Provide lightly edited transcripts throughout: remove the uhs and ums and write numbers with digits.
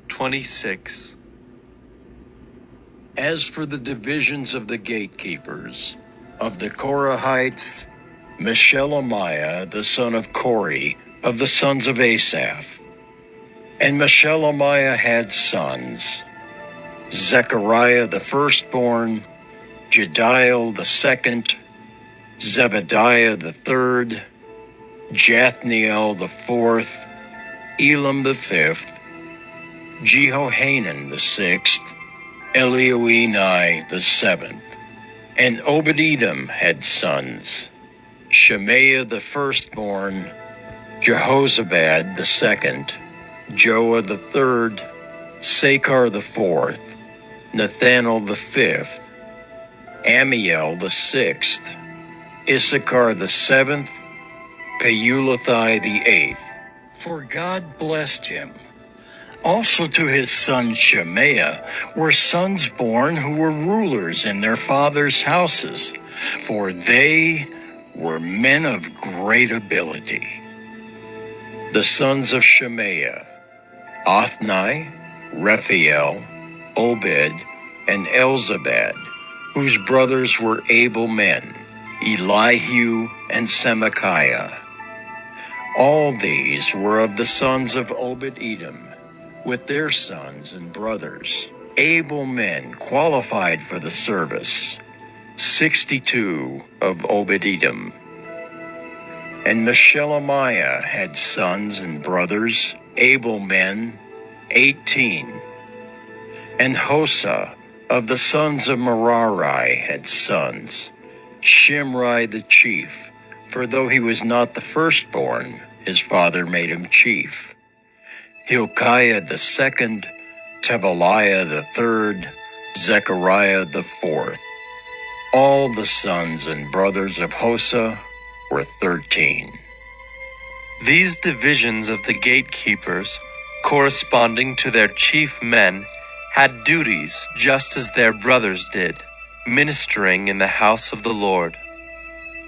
26. As for the divisions of the gatekeepers, of the Korahites, Meshelemiah the son of Kori, of the sons of Asaph. And Meshelemiah had sons, Zechariah the firstborn, Jediel the second, Zebediah the third, Jathniel the fourth, Elam the fifth, Jehohanan the sixth, Elioenai the seventh. And Obed-Edom had sons, Shemaiah the firstborn, Jehozabad the second, Joah the third, Sakar the fourth, Nethanel the fifth, Amiel the sixth, Issachar the seventh, Peulathai the eighth. For God blessed him. Also to his son Shemaiah were sons born who were rulers in their fathers' houses, for they were men of great ability. The sons of Shemaiah, Othni, Rephael, Obed, and Elzabad, whose brothers were able men, Elihu and Semachiah. All these were of the sons of Obed-Edom, with their sons and brothers, able men qualified for the service, 62 of Obed-Edom. And Meshelemiah had sons and brothers, able men, 18. And Hosa of the sons of Merari had sons, Shimri the chief, for though he was not the firstborn, his father made him chief. Hilkiah the second, Tebaliah the third, Zechariah the fourth. All the sons and brothers of Hosa were 13. These divisions of the gatekeepers, corresponding to their chief men, had duties just as their brothers did, ministering in the house of the Lord.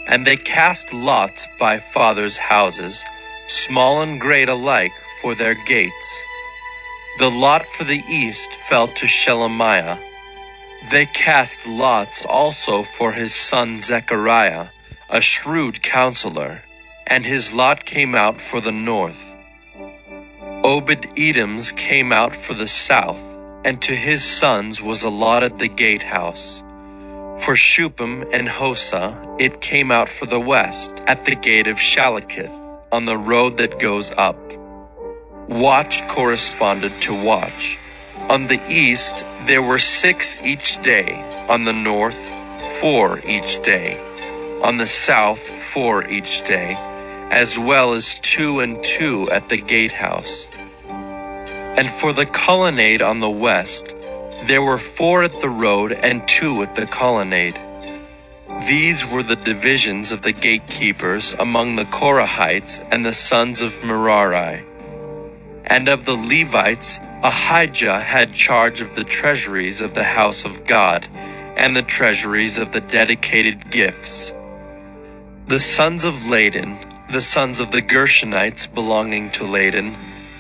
And they cast lots by fathers' houses, small and great alike, for their gates. The lot for the east fell to Shelemiah. They cast lots also for his son Zechariah, a shrewd counselor, and his lot came out for the north. Obed-Edom's came out for the south, and to his sons was allotted the gatehouse. For Shuppim and Hosa it came out for the west, at the gate of Shalakith, on the road that goes up. Watch corresponded to watch. On the east there were 6 each day, on the north 4 each day, on the south 4 each day, as well as 2 and 2 at the gatehouse. And for the colonnade on the west, there were 4 at the road and 2 at the colonnade. These were the divisions of the gatekeepers among the Korahites and the sons of Merari. And of the Levites, Ahijah had charge of the treasuries of the house of God, and the treasuries of the dedicated gifts. The sons of Laden, the sons of the Gershonites belonging to Laden,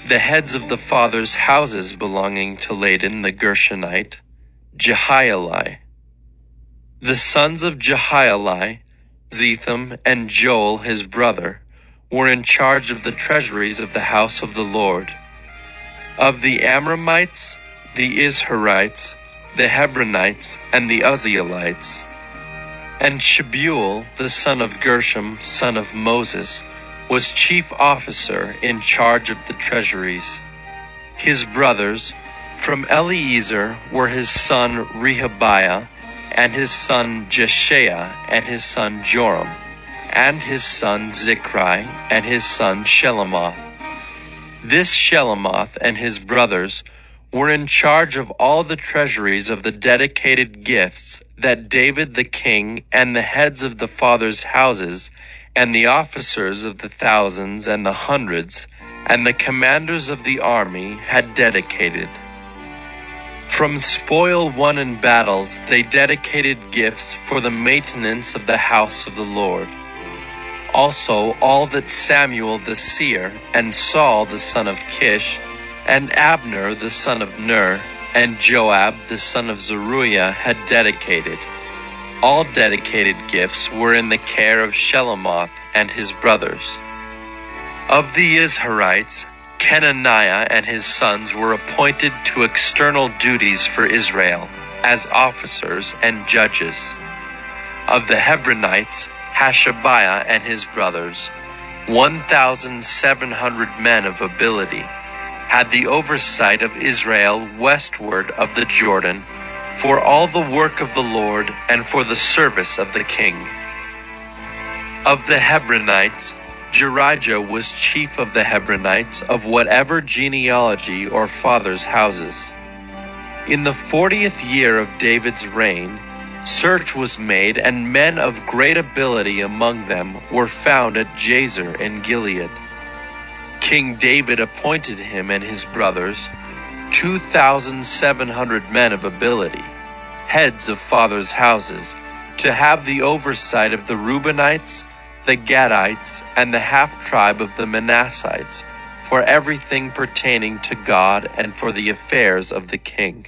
the heads of the fathers' houses belonging to Laden the Gershonite, Jehieli. The sons of Jehieli, Zetham and Joel his brother, were in charge of the treasuries of the house of the Lord. Of the Amramites, the Izharites, the Hebronites, and the Uzzielites. And Shebuel, the son of Gershom, son of Moses, was chief officer in charge of the treasuries. His brothers, from Eliezer, were his son Rehabiah, and his son Jeshaiah, and his son Joram, and his son Zichri, and his son Shelomoth. This Shelomoth and his brothers were in charge of all the treasuries of the dedicated gifts that David the king and the heads of the fathers' houses and the officers of the thousands and the hundreds and the commanders of the army had dedicated. From spoil won in battles they dedicated gifts for the maintenance of the house of the Lord. Also all that Samuel the seer and Saul the son of Kish And Abner the son of Ner, and Joab the son of Zeruiah had dedicated. All dedicated gifts were in the care of Shelomoth and his brothers. Of the Izharites, Kenaniah and his sons were appointed to external duties for Israel, as officers and judges. Of the Hebronites, Hashabiah and his brothers, 1,700 men of ability, had the oversight of Israel westward of the Jordan, for all the work of the Lord and for the service of the king. Of the Hebronites, Jerijah was chief of the Hebronites of whatever genealogy or fathers' houses. In the 40th year of David's reign, search was made, and men of great ability among them were found at Jazer in Gilead. King David appointed him and his brothers 2,700 men of ability, heads of fathers' houses, to have the oversight of the Reubenites, the Gadites, and the half-tribe of the Manassites, for everything pertaining to God and for the affairs of the king.